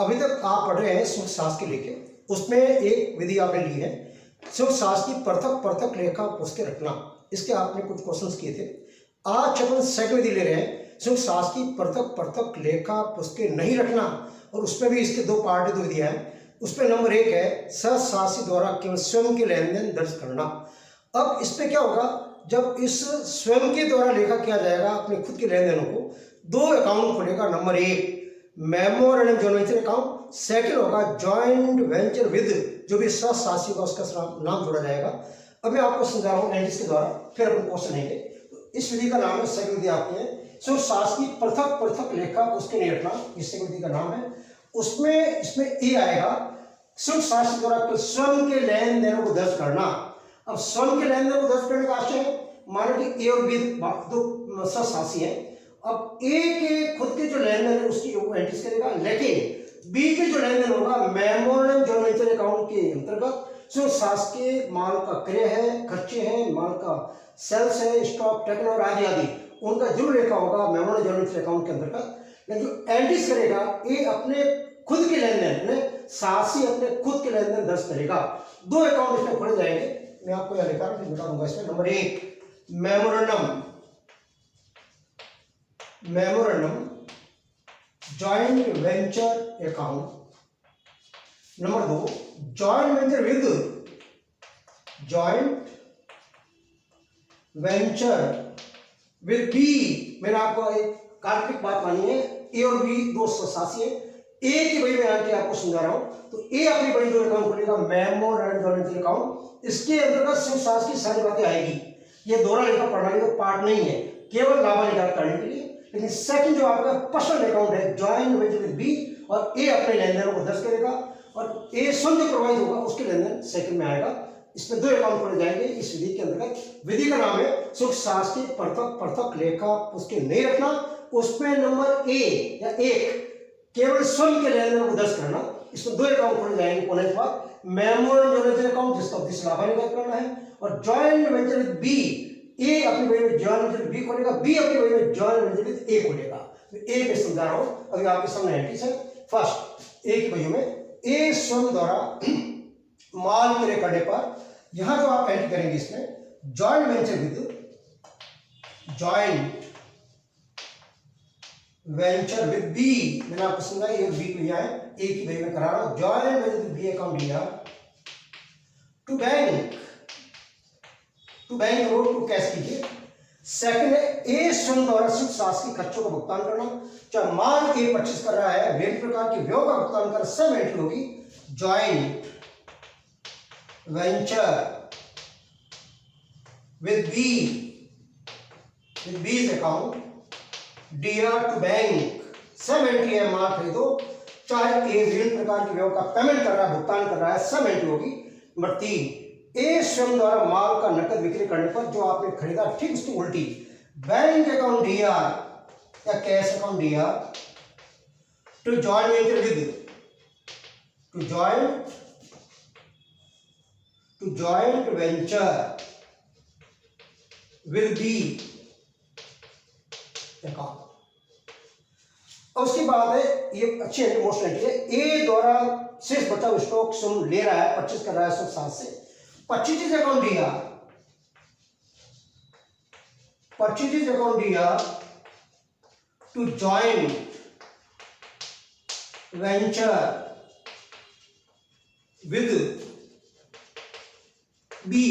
अभी तक आप पढ़ रहे हैं सुख शास्त्र के लेके, उसमें एक विधि आपने ली है सुख शास्त्र की पृथक पृथक लेखा पुस्तकें रखना। इसके आपने कुछ क्वेश्चंस किए थे। आज अपन सेकंड विधि ले रहे हैं सुख शास्त्र की पृथक पृथक लेखा पुस्तकें नहीं रखना, और उसमें भी इसके दो पार्ट दो विधियां हैं। उसमें नंबर 1 है सहशासी द्वारा केवल स्वयं के लेन देन दर्ज करना। अब इसमें क्या होगा, जब इस स्वयं के द्वारा लेखा किया जाएगा अपने खुद के लेन देनों को, दो अकाउंट खुलेगा। Number 1 memorandum joint venture account, second होगा जॉइंट वेंचर विद, जो भी सहशासी होगा उसका नाम जोड़ा जाएगा। अब मैं आपको समझा रहा हूँ एंटिस के द्वारा, फिर अपन क्वेश्चन लेंगे। तो इस विधि का नाम है, सेकंड विधि आपकी है सुख शास्त्र की पृथक पृथक लेखा उसके नहीं रखना, इस सेकंड विधि का नाम है। उसमें इसमें ए आएगा सुख शास्त्र द्वारा स्वयं के लेन देनों को दर्ज करना। अब स्वयं के लेन देन को दर्ज करने का आशय है, मानो कि ए और बी दो सहशासी है। अब ए के खुद के जो लेन देन है उसकी एंट्रीज करेगा, लेकिन बी के जो लेन देन होगा मेमोरेंडम जॉइंट वेंचर अकाउंट के अंतर्गत सुख शास्त्र के माल का क्रय है, खर्चे हैं, माल का सेल्स है, स्टॉक टर्नओवर आदि आदि, उनका जो लेखा होगा मेमोरेंडम जॉइंट वेंचर अकाउंट के अंतर्गत। लेकिन जो एंट्रीज करेगा ए अपने खुद के लेन देन, सासी अपने खुद के लेन देन दर्ज करेगा। दो अकाउंट इसमें खोले जाएंगे, मैं आपको यह लिखा बता दूंगा। इसमें number 1 memorandum joint venture account, number 2 joint venture with B. मैंने आपको एक काल्पनिक बात मानी है, ए और बी दो सहशासी है। ए की वजह में आके आपको समझा रहा हूं, तो ए अपनी बड़ी जो अकाउंट खुलेगा मेमोरेंडम जॉइंट वेंचर अकाउंट, इसके अंतर्गत सुख शास्त्र की सारी बातें आएगी। ये दोहरा लेखा प्रणाली का पार्ट नहीं है, केवल लाभ निकाल करने के लिए। लेकिन सेकंड जो आपका पर्सनल अकाउंट है जॉइंट वेंचर विद बी, और ए अपने लेन देनों को दर्ज करेगा, और ए स्वयं जो प्रोवाइड होगा उसके लेन देन सेकंड में आएगा। इसमें दो अकाउंट खोले जाएंगे इस विधि के अंतर्गत। विधि का नाम है सुख शास्त्र की पृथक पृथक लेखा पुस्तकें नहीं रखना। उसमें नंबर ए या 1 केवल स्वयं के लेन देनों को दर्ज करना। इसमें दो अकाउंट खोले जाएंगे होने के बाद, मेमोरेंडम जॉइंट वेंचर अकाउंट जिसका उद्देश्य लाभ निकाल करना है, और जॉइंट वेंचर विद बी, ए अपनी वजह में जॉइंट वेंचर बी खोलेगा, बी अपनी वजह में जॉइंट वेंचर विद ए खोलेगा। ए में समझा रहा हूं, अभी आपके सामने एंट्रीज है। फर्स्ट ए की वजह में ए स्वयं द्वारा माल क्रय करने पर, यहां जो आप एंट्री करेंगे इसमें जॉइंट वेंचर विद बी, मैंने आपको समझाया ए और बी को यहां है, ए की वजह में करा रहा हूं joint venture with B account लिया to bank road to cash कीजिए। सेकंड है ए स्वयं द्वारा सुख शास्त्र के खर्चों का भुगतान करना। चाहे माल ए परचेस कर रहा है, विभिन्न प्रकार के व्यय का भुगतान कर, सब एंट्री होगी joint venture with B's account DR to bank, सब एंट्री है। माल खरीदो, चाहे ए विभिन्न प्रकार के व्यय का पेमेंट कर रहा है, भुगतान कर रहा है, सब एंट्री होगी। नंबर 3 ए स्वयं द्वारा माल का नकद बिक्री करने पर जो आपने खरीदा, ठीक उसकी उल्टी बैंक अकाउंट डीआर या cash account DR to joint venture with B account. और उसके बाद है ये अच्छी मोस्ट एंट्री है, ए द्वारा शेष बचा स्टॉक स्वयं ले रहा है, परचेज कर रहा है सुख शास्त्र से, purchase account DR to joint venture with B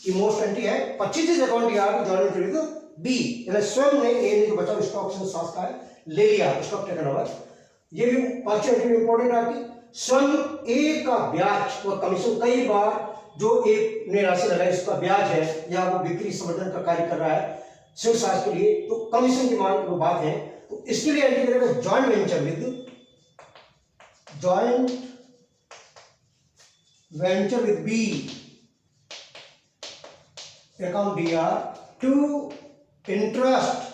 की मोस्ट एंट्री है। Purchase account DR to joint venture with B, यानी स्वयं ने ए ने जो बचा स्टॉक से शास्त्र का है ले लिया, स्टॉक टेकन ओवर। ये भी पांचवी एंट्री इंपॉर्टेंट आपकी। स्वयं ए का ब्याज व कमीशन, कई बार जो एक ने राशि लगाई उसका ब्याज है, या वो बिक्री संवर्धन का कार्य कर रहा है सुख शास्त्र के लिए, तो कमीशन की मांग वो बात है, तो इसके लिए एंट्री करेगा joint venture with B account DR to interest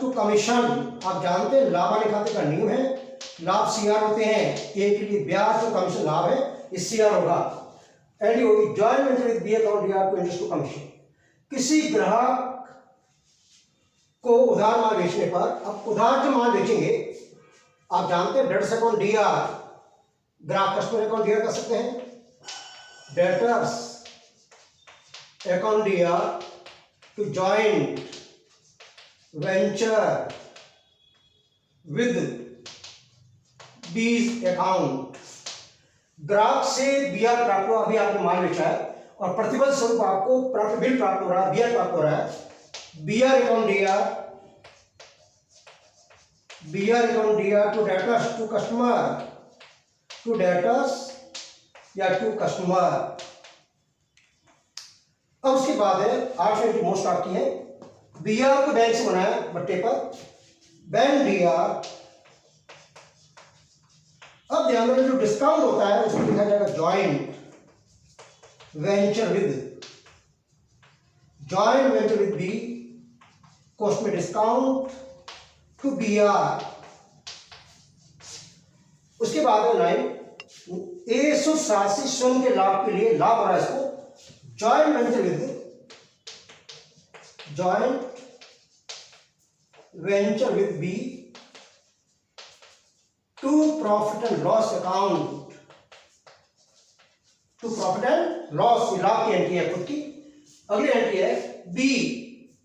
to commission. आप जानते हैं लाभ वाले खाते का नियम है, लाभ सीआर होते हैं, ए के लिए ब्याज और कमीशन लाभ है, इस सीआर होगा। एंट्री होगी joint venture with B account DR to interest to commission. किसी ग्राहक को उधार माल बेचने पर, अब उधार जो माल बेचेंगे आप जानते हैं डेटर्स अकाउंट डीआर, ग्राहक कस्टमर अकाउंट डीआर कर सकते हैं, debtors account DR to joint venture with B's account. ग्राहक से बीआर प्राप्त हुआ, अभी आपने माल बेचा है और प्रतिफल स्वरूप आपको बिल प्राप्त हो रहा है, बीआर प्राप्त हो रहा है, BR account DR to debtors to debtors या टू कस्टमर। अब उसके बाद है 8 मोस्ट आपकी है, बीआर को बैंक से बनाया बट्टे पर, बैंक डीआर। अब ध्यान रखिए जो डिस्काउंट होता है उसको लिखा जाएगा joint venture with B, cost में डिस्काउंट टू बीआर। उसके बाद है 9, 187 स्वयं के लाभ के लिए, लाभ हो रहा है इसको, joint venture with B to profit and loss account, to profit and loss, लाभ की एंट्री है खुद की। अगली एंट्री है बी,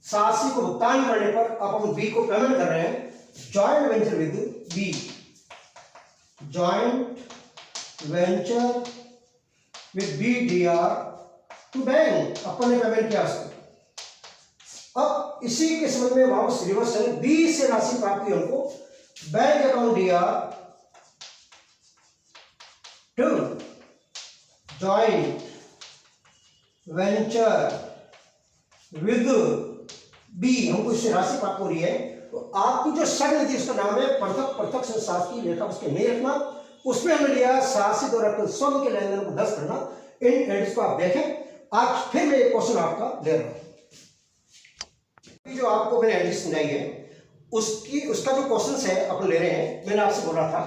87 को भुगतान करने पर आप हम बी को पेमेंट कर रहे हैं, joint venture with B, B DR to bank, अपन ने पेमेंट किया उसको। अब इसी के संबंध में वापस रिवर्स है, बी से राशि प्राप्त हुई हमको, bank account DR to joint venture with B, हमको इससे राशि प्राप्त हो रही है। तो आपकी जो शब्द थी उसका नाम है पृथक संशासकीय लेखा, उसके नहीं रखना, उसमें हमने लिया शासी द्वारा स्वयं के लेन देन को दर्ज करना। इन एंट्रीज को आप देखें। आज फिर मैं एक क्वेश्चन आपका ले रहा हूं, जो आपको मैंने एंट्री समझाई है उसका जो क्वेश्चन है अपन ले रहे हैं। मैंने आपसे बोला था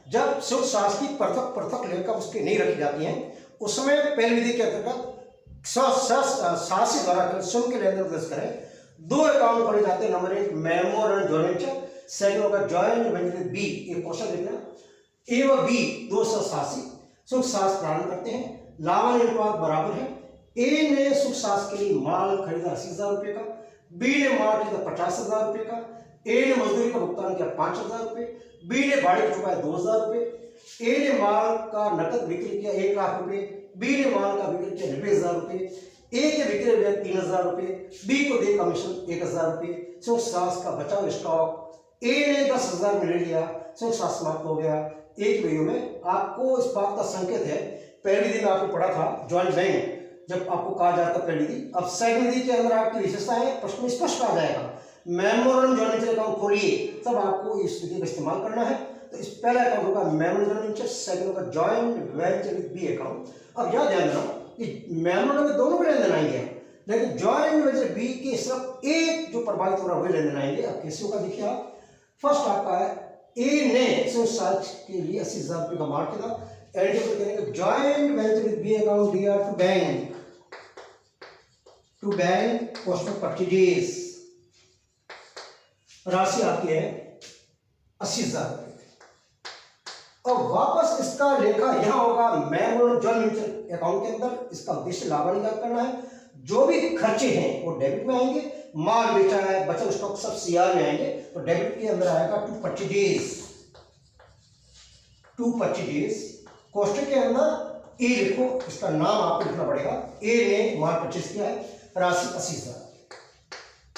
जब शुद्ध शासकीय पृथक लेखा उसकी नहीं रखी जाती है, उसमें पहली विधि के अंतर्गत शासी द्वारा स्वयं के लेन देन दर्ज करें। 2 अकाउंट पढ़े जाते हैं, number 1 memorandum joint venture, second होगा जॉइंट वेंचर बी। एक क्वेश्चन देखना, ए व बी 287 सुख सास प्रारंभ करते हैं, लाभांश अनुपात बराबर है। ए ने सुख सास के लिए माल खरीदा 80,000 रुपए का, बी ने माल खरीदा 50,000 रुपए का, ए ने मजदूरी का भुगतान किया 5,000 रुपए, बी ने भाड़े चुकाया 2,000 रुपए, ए ने माल का नकद बिक्री किया 1 लाख रुपए, बी ने माल का बिक्री किया 90,000 रुपए, ए के बिक्री व्यय 3,000 रुपए, बी को दे कमीशन 1,000 रुपए। सुख सास का बचा हुआ स्टॉक ए ने 10,000 में ले लिया, सुख सास समाप्त हो गया। एक वीडियो में आपको इस बात का संकेत है, पहली दिन आपने पढ़ा था जॉइंट बैंक जब आपको कहा जाता पहली दिन, अब सेकंड विधि के अंदर आपकी विशेषता है, प्रश्न में स्पष्ट आ जाएगा। मेमोरेंडम जॉइंट वेंचर अकाउंट खोलिए तब आपको इस विधि का इस्तेमाल करना है। तो इस पहला अकाउंट होगा मेमोरेंडम जॉइंट वेंचर, सेकंड होगा joint venture with B account. अब यह ध्यान रखना कि मेमोरेंडम में दोनों में लेन देन आएंगे, लेकिन जॉइंट वेंचर बी के सिर्फ एक जो प्रभावित हो रहा है वही लेन देन आएंगे। अब कैसे होगा देखिए आप, फर्स्ट आपका है ए ने सुसाच के लिए 80,000 रुपए का माल किया, एलिजिबल करेंगे joint venture with B account DR to bank cost of purchase, राशि आपकी है 80,000 रुपए। और वापस इसका लेखा यहां होगा मेमोरेंडम जॉइंट वेंचर अकाउंट के अंदर। इसका उद्देश्य लाभांश ज्ञात करना है, जो भी खर्चे हैं वो डेबिट में आएंगे, माल बेचा है बचा स्टॉक सब सीआर में आएंगे, तो डेबिट के अंदर आएगा टू परचेजेस। कोष्टक के अंदर ए लिखो, इसका नाम आपको लिखना पड़ेगा। ए ने माल परचेज किया है, राशि 80,000।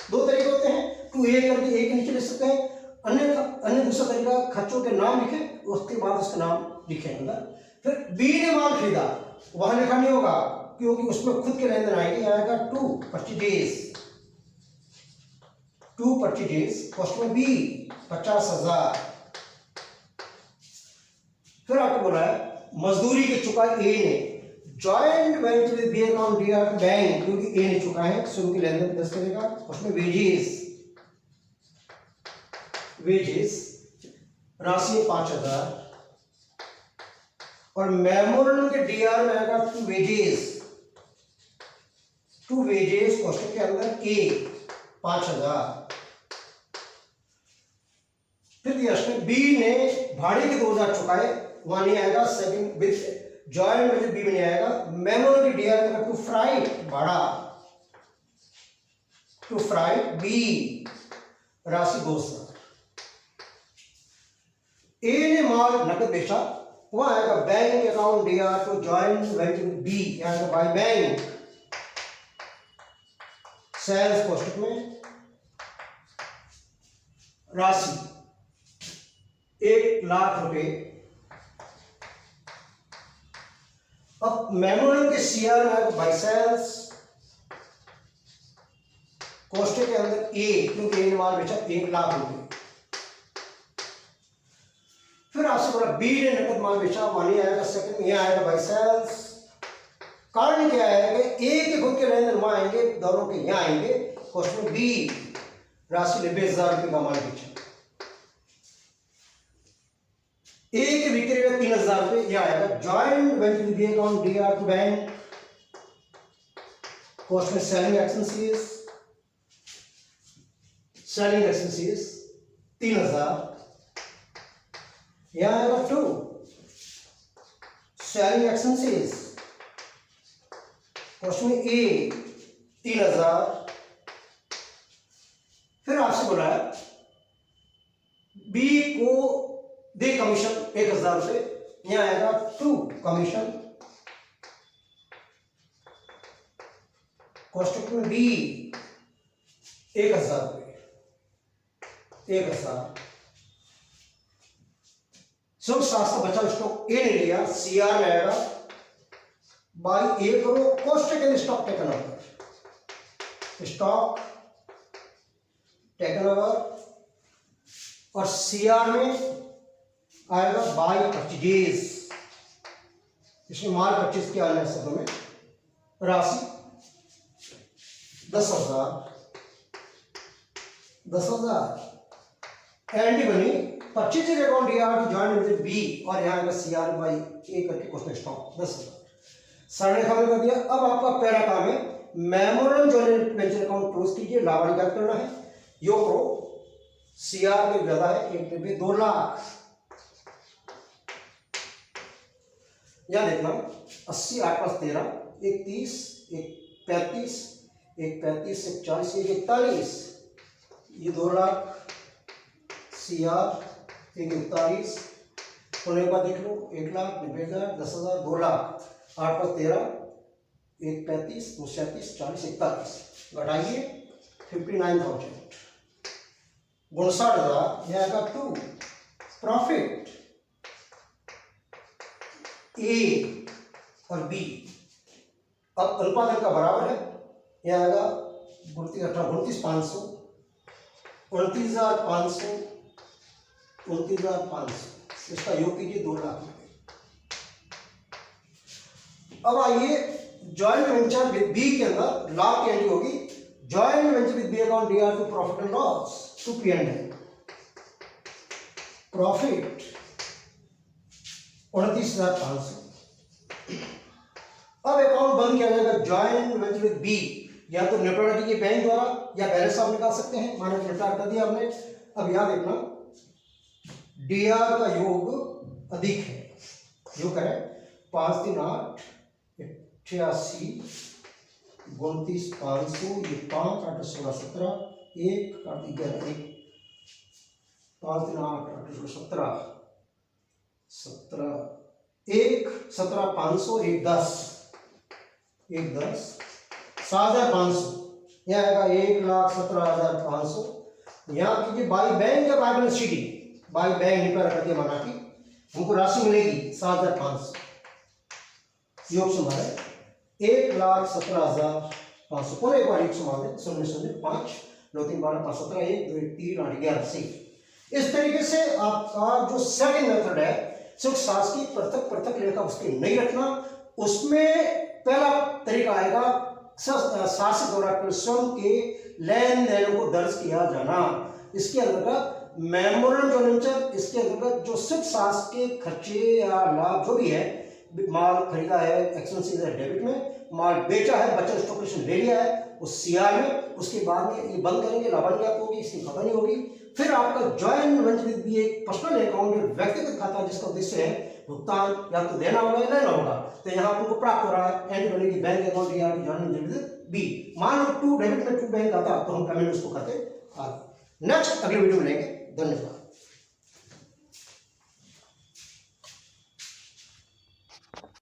2 तरीके होते हैं, टू ए करके ए के नीचे लिख सकते हैं, अन्य दूसरा तरीका खर्चों के नाम लिखे उसके बाद उसका नाम लिखे अंदर। फिर बी ने माल खरीदा, वहां लिखा नहीं होगा क्योंकि उसमें खुद के लेन देन आएंगे, आएगा टू परचेजेस कॉस्ट में बी 50,000। फिर आपको बोला है मजदूरी के चुका ए ने, joint venture with B account DR to bank, क्योंकि ए ने चुका है शुरू के लेन देन 10 करेगा, उसमें वेजेस राशि 5,000। और मेमोरेंडम के डीआर में आएगा टू वेजेस कोष्टक के अंदर ए 5,000। फिर यश में बी ने भाड़े के 2000 चुकाए, वहां नहीं आएगा। Second with joint venture B में नहीं आएगा। मेमोरी डीआर में टू फ्राई भाड़ा, टू फ्राई बी राशि 2000। ए ने माल नकद बेचा, वहां आएगा bank account DR to joint venture B, आएगा बाय बैंक। सेल्स कोष्टक में राशि 1,00,000 रुपए। अब मेमोरेंडम के सीआर में आएगा बाय सेल्स, कोष्टक के अंदर ए, क्योंकि ए ने माल बेचा 1,00,000 रुपए। फिर आपसे बोला बी ने नकद माल बेचा, मानी आएगा सेकंड में, यहां आएगा बाय सेल्स। कारण क्या है कि ए के खुद के लेन देन वहां आएंगे, दोनों के यहां आएंगे। क्वेश्चन बी राशि 90,000 रुपए का माल बेचा, ए के बिक्री में 3,000 रुपए, यह आएगा joint venture B account DR to bank. Question selling expenses, selling expenses 3,000, यहां आएगा 2 सेलिंग एक्सपेंसेस। क्वेश्चन ए 3,000। फिर आपसे बोला है बी को दे कमीशन 1,000 रुपए, यहां आएगा 2 कमीशन। क्वेश्चन में बी 1,000 रुपए, 1,000। सब शास्त्र बचा स्टॉक ए ने लिया, सीआर में आएगा बाई ए करो, कोष्टक के stock taken over, stock taken over. और सीआर में आएगा बाई परचेज, इसमें माल परचेज किया है शब्दों में, राशि 10,000, 10,000। एंडी बनी purchase account DR to joint with B, और यहाँ आएगा सीआर बाई ए करके क्वेश्चन स्टॉक 10,000। सरनेखा में कर दिया। अब आपका पहला काम है memorandum joint venture account close कीजिए, लाभार्थी क्या करना है, यो करो, सीआर में ज्यादा है 1 2 लाख, यहां देखना 80 8 5 13 1 30 1 35 1 35 1 40 1 41, ये 2 लाख सीआर 1 41 होने के बाद देख लो 1,90,000 10,000 2 लाख 8 5 13 1 35 2 37 40 41, घटाइए 59,000, 59,000, यह आएगा 2 प्रॉफिट। ए और बी अब अनुपात का बराबर है, यह आएगा 29,500, 29,500, 29,500, इसका योग कीजिए 2 लाख रुपए। अब आइए जॉइंट वेंचर विद बी के अंदर लाभ की एंट्री होगी, joint venture with B account DR to profit and loss to P and L, profit 29,500। अब अकाउंट बंद किया जाएगा जॉइंट वेंचर विद बी, या तो निपटा कीजिए बैंक द्वारा या बैलेंस आप निकाल सकते हैं, माने निपटा कर दिया आपने। अब यहां देखना डीआर का योग अधिक है, योग करें 5 3 8 88 29,500, ये 5 8 16 17 1 8 11 1 5 3 8 8 16 17 17 1 17,500 1 10 1 10 7,500, यह आएगा 1,17,500। यहाँ कीजिए बाई बैंक या by balance sheet, by bank निपटा कर दिया, माना कि हमको राशि मिलेगी 7,500, योग समान है 1,17,500। पुनः एक बार एक समान है 0 0 5 9 3 12 5 17 1 2 1 3 8 11 से। इस तरीके से आपका जो सेकंड मेथड है सिर्फ सास की पृथक पृथक रेखा उसके नहीं रखना, उसमें पहला तरीका आएगा शासक द्वारा स्वयं के लेन देन को दर्ज किया जाना। इसके अंतर्गत मेमोरेंडम जॉइंट वेंचर, इसके अंतर्गत जो सिर्फ शासक के खर्चे या लाभ जो भी है, माल खरीदा है एक्सपेंसेस है डेबिट में, माल बेचा है बचत स्टॉक ले लिया है उस सीआर में, उसके बाद में ये बंद करेंगे, लाभांश ज्ञात होगी, इसकी खत्म नहीं होगी। फिर आपका ज्वाइंट वेंचर विद बी एक पर्सनल अकाउंट, व्यक्तिगत खाता जिसका उद्देश्य है भुगतान या तो देना होगा या लेना होगा। तो यहाँ आपको प्राप्त हो रहा है एंड करने की बैंक अकाउंट या ज्वाइंट वेंचर विद बी। मान लो टू डेबिट में टू बैंक आता तो हम पेमेंट उसको करते। नेक्स्ट अगले वीडियो में लेंगे। धन्यवाद।